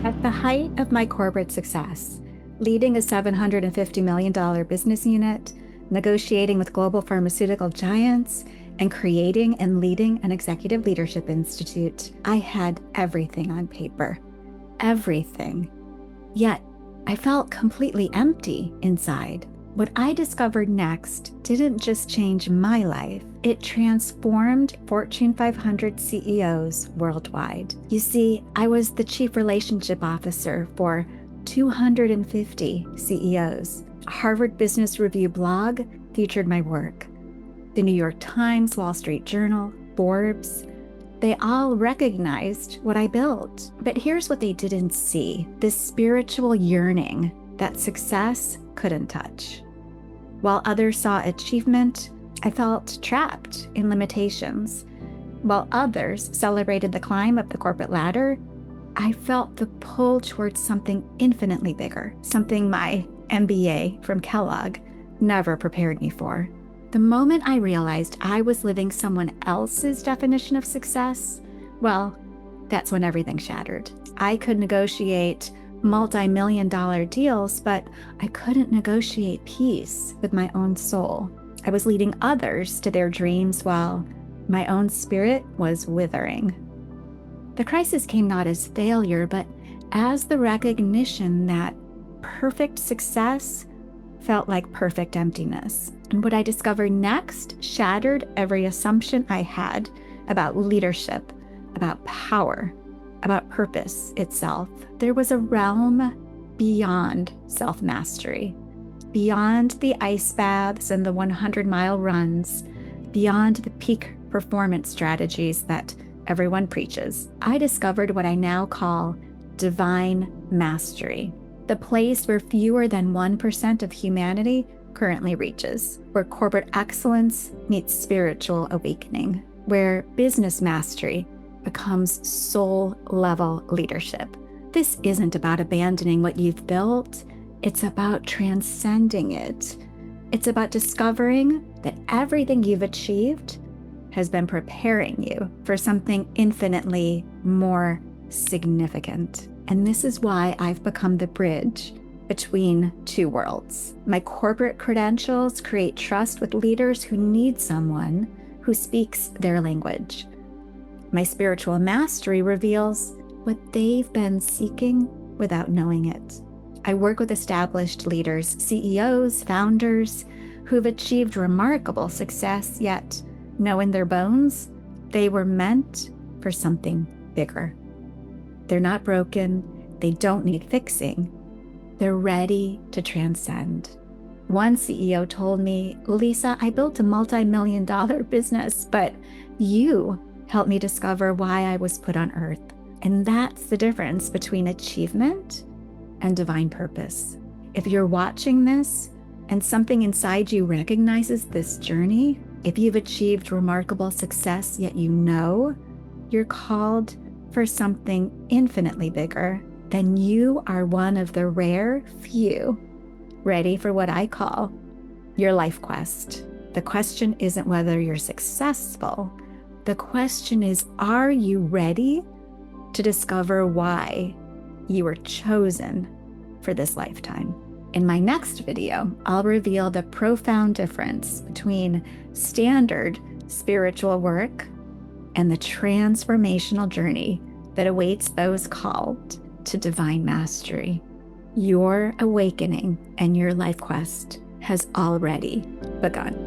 At the height of my corporate success, leading a $750 million business unit, negotiating with global pharmaceutical giants, and creating and leading an executive leadership institute, I had everything on paper. Everything. Yet, I felt completely empty inside. What I discovered next didn't just change my life, it transformed Fortune 500 CEOs worldwide. You see, I was the chief relationship officer for 250 CEOs. A Harvard Business Review blog featured my work. The New York Times, Wall Street Journal, Forbes, they all recognized what I built. But here's what they didn't see: this spiritual yearning that success couldn't touch. While others saw achievement, I felt trapped in limitations. While others celebrated the climb up the corporate ladder, I felt the pull towards something infinitely bigger, something my MBA from Kellogg never prepared me for. The moment I realized I was living someone else's definition of success, well, that's when everything shattered. I could negotiate multi-million-dollar deals, but I couldn't negotiate peace with my own soul. I was leading others to their dreams while my own spirit was withering. The crisis came not as failure, but as the recognition that perfect success felt like perfect emptiness. And what I discovered next shattered every assumption I had about leadership, about power, about purpose itself. There was a realm beyond self-mastery, beyond the ice baths and the 100-mile runs, beyond the peak performance strategies that everyone preaches. I discovered what I now call divine mastery, the place where fewer than 1% of humanity currently reaches, where corporate excellence meets spiritual awakening, where business mastery becomes soul-level leadership. This isn't about abandoning what you've built. It's about transcending it. It's about discovering that everything you've achieved has been preparing you for something infinitely more significant. And this is why I've become the bridge between two worlds. My corporate credentials create trust with leaders who need someone who speaks their language. My spiritual mastery reveals what they've been seeking without knowing it. I work with established leaders, CEOs, founders, who've achieved remarkable success, yet know in their bones they were meant for something bigger. They're not broken. They don't need fixing. They're ready to transcend. One CEO told me, "Lisa, I built a multi-million-dollar business, but you helped me discover why I was put on earth." And that's the difference between achievement and divine purpose. If you're watching this and something inside you recognizes this journey, if you've achieved remarkable success, yet you know you're called for something infinitely bigger, then you are one of the rare few ready for what I call your life quest. The question isn't whether you're successful. The question is, are you ready to discover why you were chosen for this lifetime? In my next video, I'll reveal the profound difference between standard spiritual work and the transformational journey that awaits those called to divine mastery. Your awakening and your life quest has already begun.